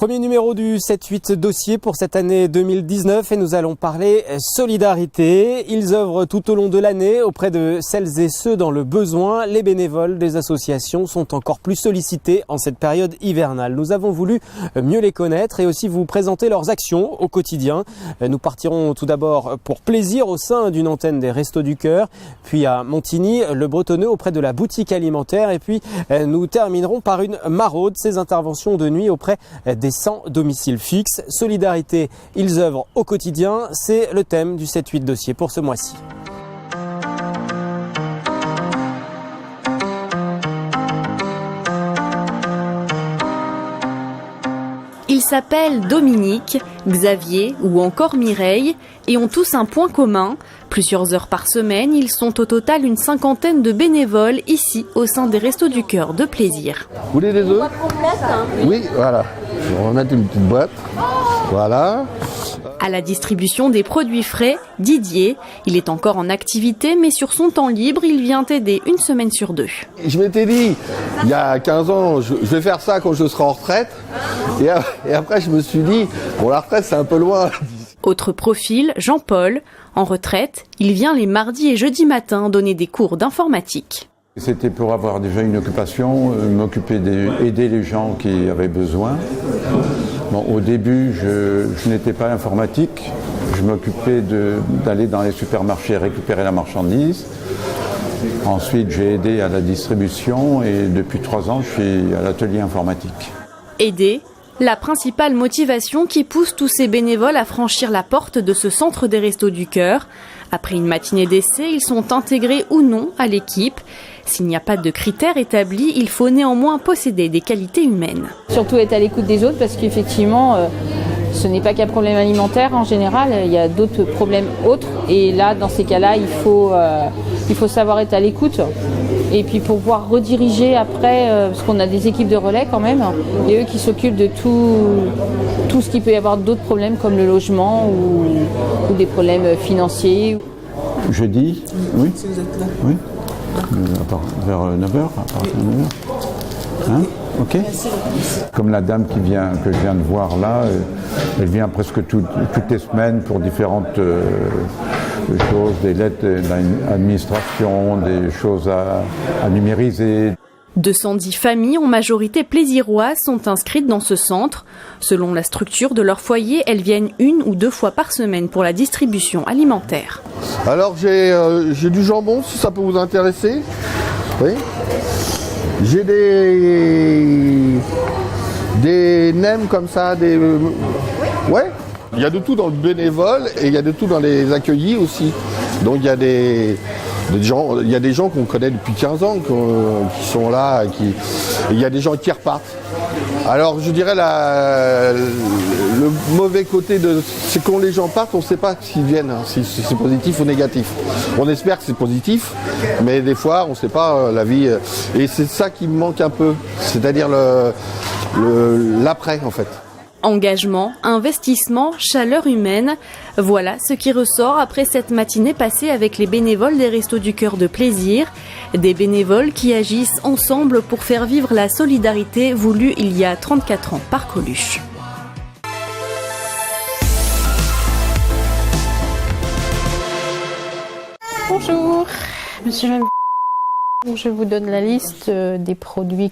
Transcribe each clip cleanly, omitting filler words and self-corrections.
Premier numéro du 7-8 dossier pour cette année 2019 et nous allons parler solidarité. Ils œuvrent tout au long de l'année auprès de celles et ceux dans le besoin. Les bénévoles des associations sont encore plus sollicités en cette période hivernale. Nous avons voulu mieux les connaître et aussi vous présenter leurs actions au quotidien. Nous partirons tout d'abord pour plaisir au sein d'une antenne des Restos du Cœur, puis à Montigny, le Bretonneux auprès de la boutique alimentaire et puis nous terminerons par une maraude, ces interventions de nuit auprès des 100 domiciles fixes. Solidarité, ils œuvrent au quotidien, c'est le thème du 7-8 dossier pour ce mois-ci. Ils s'appellent Dominique, Xavier ou encore Mireille et ont tous un point commun. Plusieurs heures par semaine, ils sont au total une cinquantaine de bénévoles ici au sein des Restos du Cœur de Plaisir. Vous voulez des œufs ? Oui, voilà. On va mettre une petite boîte. Voilà. À la distribution des produits frais, Didier, il est encore en activité mais sur son temps libre, il vient aider une semaine sur deux. Je m'étais dit, il y a 15 ans, je vais faire ça quand je serai en retraite. Et après, je me suis dit, bon, la retraite, c'est un peu loin. Autre profil, Jean-Paul. En retraite, il vient les mardis et jeudis matins donner des cours d'informatique. C'était pour avoir déjà une occupation, m'occuper d'aider les gens qui avaient besoin. Bon, au début, je n'étais pas informatique. Je m'occupais d'aller dans les supermarchés récupérer la marchandise. Ensuite, j'ai aidé à la distribution et depuis 3 ans, je suis à l'atelier informatique. Aider, la principale motivation qui pousse tous ces bénévoles à franchir la porte de ce centre des Restos du Cœur. Après une matinée d'essai, ils sont intégrés ou non à l'équipe. S'il n'y a pas de critères établis, il faut néanmoins posséder des qualités humaines. Surtout être à l'écoute des autres parce qu'effectivement, ce n'est pas qu'un problème alimentaire en général, il y a d'autres problèmes autres. Et là, dans ces cas-là, il faut savoir être à l'écoute. Et puis pour pouvoir rediriger après, parce qu'on a des équipes de relais quand même, et eux qui s'occupent de tout ce qui peut y avoir d'autres problèmes comme le logement ou des problèmes financiers. Jeudi, oui. Si vous êtes là. Oui. Vers 9h, à partir de 9h. Hein ? Ok. Comme la dame que je viens de voir là, elle vient presque toutes les semaines pour différentes choses, des lettres d'administration, des choses à numériser. 210 familles, en majorité plaisiroises, sont inscrites dans ce centre. Selon la structure de leur foyer, elles viennent 1 ou 2 fois par semaine pour la distribution alimentaire. Alors j'ai du jambon, si ça peut vous intéresser. Oui. J'ai des nems comme ça, ouais. Il y a de tout dans le bénévole et il y a de tout dans les accueillis aussi. Donc il y a des gens qu'on connaît depuis 15 ans qui sont là, et il y a des gens qui repartent. Alors je dirais le mauvais côté c'est quand les gens partent, on ne sait pas s'ils viennent, si c'est positif ou négatif. On espère que c'est positif, mais des fois on ne sait pas la vie. Et c'est ça qui me manque un peu, c'est-à-dire l'après en fait. Engagement, investissement, chaleur humaine, voilà ce qui ressort après cette matinée passée avec les bénévoles des Restos du Cœur de Plaisir. Des bénévoles qui agissent ensemble pour faire vivre la solidarité voulue il y a 34 ans par Coluche. Bonjour, monsieur. Je vous donne la liste des produits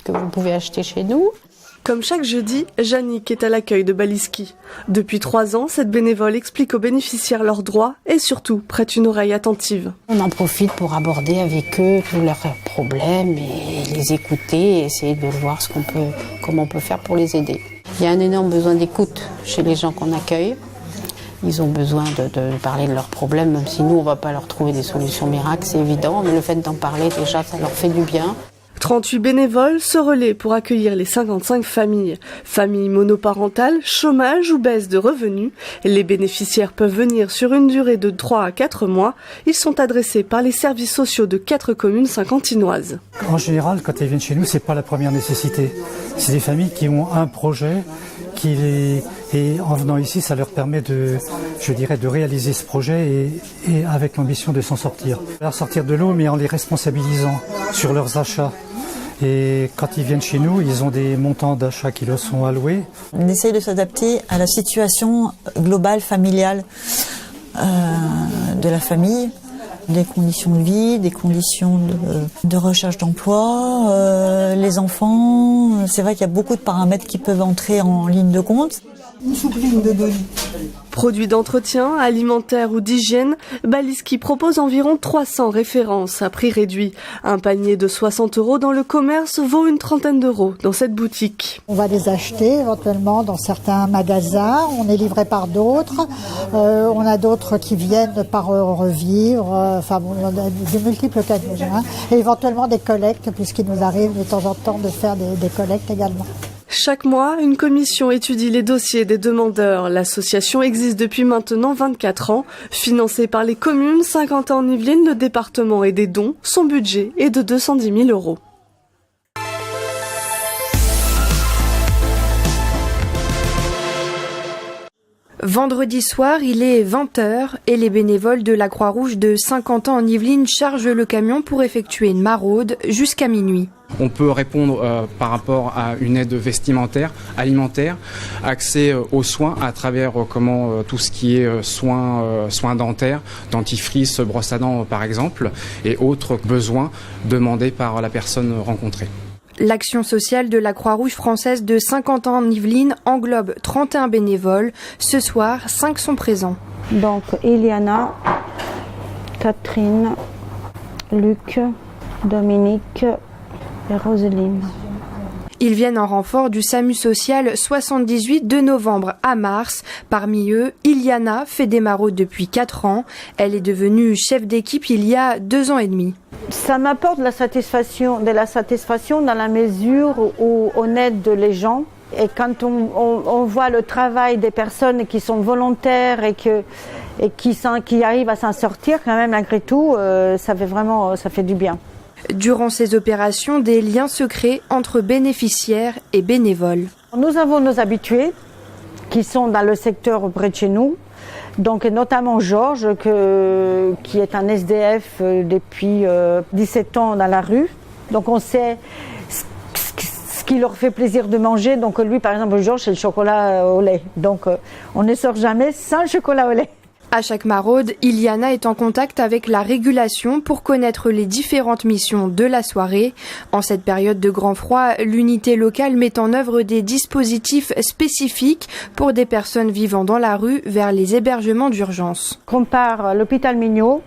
que vous pouvez acheter chez nous. Comme chaque jeudi, Jannick est à l'accueil de Baliski. Depuis 3 ans, cette bénévole explique aux bénéficiaires leurs droits et surtout prête une oreille attentive. On en profite pour aborder avec eux tous leurs problèmes et les écouter et essayer de voir comment on peut faire pour les aider. Il y a un énorme besoin d'écoute chez les gens qu'on accueille. Ils ont besoin de parler de leurs problèmes, même si nous, on ne va pas leur trouver des solutions miracles, c'est évident, mais le fait d'en parler, déjà, ça leur fait du bien. 38 bénévoles se relaient pour accueillir les 55 familles. Familles monoparentales, chômage ou baisse de revenus. Les bénéficiaires peuvent venir sur une durée de 3 à 4 mois. Ils sont adressés par les services sociaux de 4 communes saint-quentinoises. En général, quand ils viennent chez nous, c'est pas la première nécessité. C'est des familles qui ont un projet, et en venant ici, ça leur permet de réaliser ce projet et avec l'ambition de s'en sortir. Leur sortir de l'eau, mais en les responsabilisant sur leurs achats. Et quand ils viennent chez nous, ils ont des montants d'achat qui leur sont alloués. On essaye de s'adapter à la situation globale, familiale de la famille, des conditions de vie, des conditions de recherche d'emploi, les enfants. C'est vrai qu'il y a beaucoup de paramètres qui peuvent entrer en ligne de compte. Une soupline de Dolly. Produits d'entretien, alimentaire ou d'hygiène, Baliski propose environ 300 références à prix réduit. Un panier de 60 € dans le commerce vaut une trentaine d'euros dans cette boutique. On va les acheter éventuellement dans certains magasins, on est livré par d'autres, on a d'autres qui viennent par revivre, enfin bon, on a de multiples canaux, hein, et éventuellement des collectes puisqu'il nous arrive de temps en temps de faire des collectes également. Chaque mois, une commission étudie les dossiers des demandeurs. L'association existe depuis maintenant 24 ans. Financée par les communes, Saint-Quentin-en-Yvelines, le département et des dons, son budget est de 210 000 €. Vendredi soir, il est 20h et les bénévoles de la Croix-Rouge de Saint-Quentin-en-Yvelines chargent le camion pour effectuer une maraude jusqu'à minuit. On peut répondre par rapport à une aide vestimentaire, alimentaire, accès aux soins à travers tout ce qui est soins dentaires, dentifrice, brosse à dents par exemple, et autres besoins demandés par la personne rencontrée. L'action sociale de la Croix-Rouge française de Saint-Quentin-en-Yvelines englobe 31 bénévoles. Ce soir, 5 sont présents. Donc, Eliana, Catherine, Luc, Dominique et Roseline. Ils viennent en renfort du SAMU social 78 de novembre à mars. Parmi eux, Iliana fait des maraudes depuis 4 ans. Elle est devenue chef d'équipe il y a 2 ans et demi. Ça m'apporte de la satisfaction dans la mesure où on aide les gens. Et quand on voit le travail des personnes qui sont volontaires et qui arrivent à s'en sortir, quand même, malgré tout, ça fait du bien. Durant ces opérations, des liens se créent entre bénéficiaires et bénévoles. Nous avons nos habitués qui sont dans le secteur près de chez nous, donc notamment Georges qui est un SDF depuis 17 ans dans la rue. Donc on sait ce qui leur fait plaisir de manger. Donc lui par exemple Georges c'est le chocolat au lait. Donc on ne sort jamais sans le chocolat au lait. À chaque maraude, Iliana est en contact avec la régulation pour connaître les différentes missions de la soirée. En cette période de grand froid, l'unité locale met en œuvre des dispositifs spécifiques pour des personnes vivant dans la rue vers les hébergements d'urgence. On part à l'hôpital Mignot,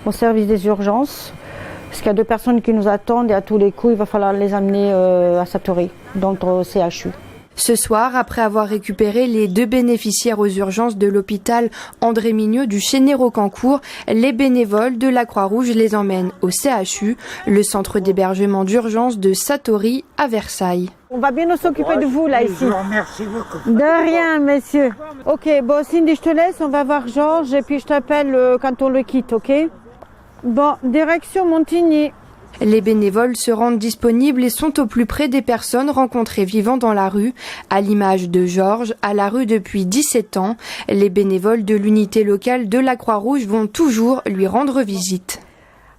au service des urgences, parce qu'il y a 2 personnes qui nous attendent et à tous les coups, il va falloir les amener à Satori, donc au CHU. Ce soir, après avoir récupéré les 2 bénéficiaires aux urgences de l'hôpital André Mignot du Chénéro-Cancourt, les bénévoles de la Croix-Rouge les emmènent au CHU, le centre d'hébergement d'urgence de Satori à Versailles. On va bien nous occuper de vous là ici. Merci beaucoup. De rien, messieurs. Ok, bon Cindy, je te laisse, on va voir Georges et puis je t'appelle quand on le quitte, ok? Bon, direction Montigny. Les bénévoles se rendent disponibles et sont au plus près des personnes rencontrées vivant dans la rue. À l'image de Georges, à la rue depuis 17 ans, les bénévoles de l'unité locale de la Croix-Rouge vont toujours lui rendre visite.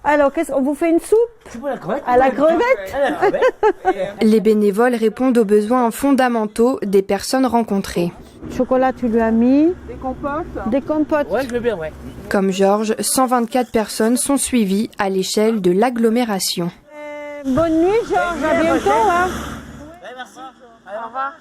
Alors, on vous fait une soupe? À la crevette? Les bénévoles répondent aux besoins fondamentaux des personnes rencontrées. Chocolat, tu lui as mis? Des compotes? Des compotes. Ouais, je veux bien, ouais. Comme Georges, 124 personnes sont suivies à l'échelle de l'agglomération. Bonne nuit, Georges. À bientôt. Hein. Ouais, merci. Allez, au revoir.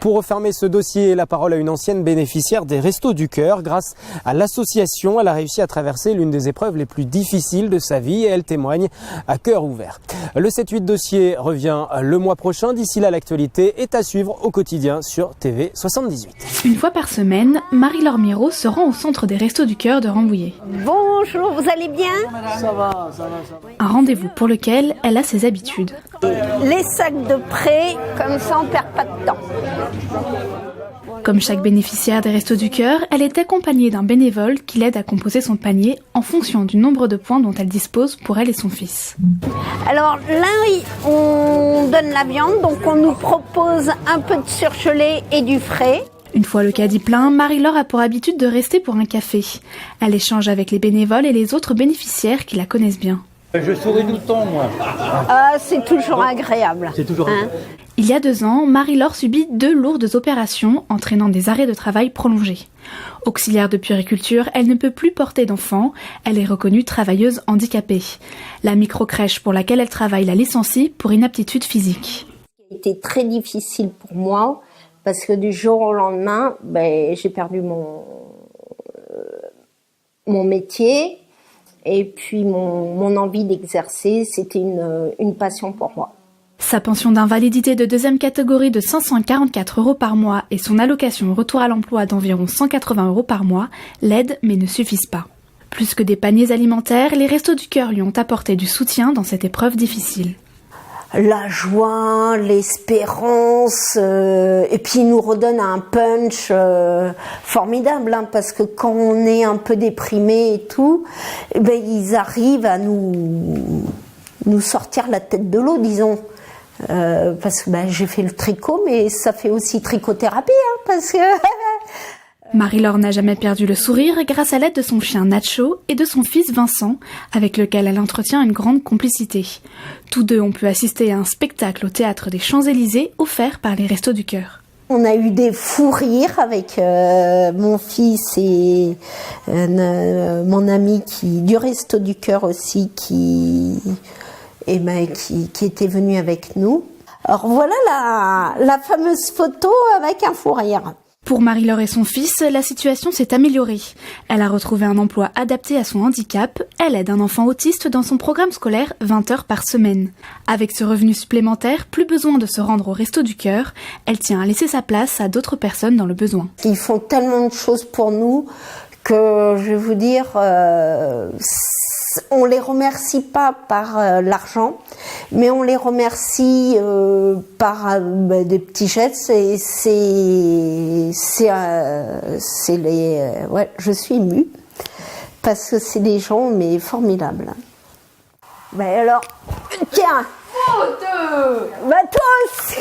Pour refermer ce dossier, la parole à une ancienne bénéficiaire des Restos du Cœur. Grâce à l'association, elle a réussi à traverser l'une des épreuves les plus difficiles de sa vie et elle témoigne à cœur ouvert. Le 7-8 dossier revient le mois prochain. D'ici là, l'actualité est à suivre au quotidien sur TV 78. Une fois par semaine, Marie-Laure Miro se rend au centre des Restos du Cœur de Rambouillet. Bonjour, vous allez bien? Ça va. Un rendez-vous pour lequel elle a ses habitudes. Les sacs de prêt, comme ça on perd pas de temps. Comme chaque bénéficiaire des Restos du Cœur, elle est accompagnée d'un bénévole qui l'aide à composer son panier en fonction du nombre de points dont elle dispose pour elle et son fils. Alors là, on donne la viande, donc on nous propose un peu de surgelé et du frais. Une fois le caddie plein, Marie-Laure a pour habitude de rester pour un café. Elle échange avec les bénévoles et les autres bénéficiaires qui la connaissent bien. Je souris tout le temps, moi. C'est toujours agréable. C'est toujours agréable. Il y a 2 ans, Marie-Laure subit 2 lourdes opérations entraînant des arrêts de travail prolongés. Auxiliaire de puériculture, elle ne peut plus porter d'enfants. Elle est reconnue travailleuse handicapée. La microcrèche pour laquelle elle travaille la licencie pour inaptitude physique. C'était très difficile pour moi parce que du jour au lendemain, j'ai perdu mon métier et puis mon envie d'exercer, c'était une passion pour moi. Sa pension d'invalidité de 2e catégorie de 544 € par mois et son allocation retour à l'emploi d'environ 180 € par mois l'aident mais ne suffisent pas. Plus que des paniers alimentaires, les Restos du Cœur lui ont apporté du soutien dans cette épreuve difficile. La joie, l'espérance, et puis ils nous redonnent un punch formidable, parce que quand on est un peu déprimé et tout, ils arrivent à nous sortir la tête de l'eau, disons. Parce que j'ai fait le tricot, mais ça fait aussi trichothérapie, parce que... Marie-Laure n'a jamais perdu le sourire grâce à l'aide de son chien Nacho et de son fils Vincent, avec lequel elle entretient une grande complicité. Tous deux ont pu assister à un spectacle au théâtre des Champs-Élysées offert par les Restos du Cœur. On a eu des fous rires avec mon fils et mon ami du Resto du Cœur aussi qui était venu avec nous. Alors voilà la fameuse photo avec un fou rire. Pour Marie-Laure et son fils, la situation s'est améliorée. Elle a retrouvé un emploi adapté à son handicap. Elle aide un enfant autiste dans son programme scolaire 20 heures par semaine. Avec ce revenu supplémentaire, plus besoin de se rendre au Resto du Cœur. Elle tient à laisser sa place à d'autres personnes dans le besoin. Ils font tellement de choses pour nous que, je vais vous dire, on les remercie pas par l'argent, mais on les remercie par des petits gestes. Je suis émue parce que c'est des gens formidables. Alors, tiens, toi aussi.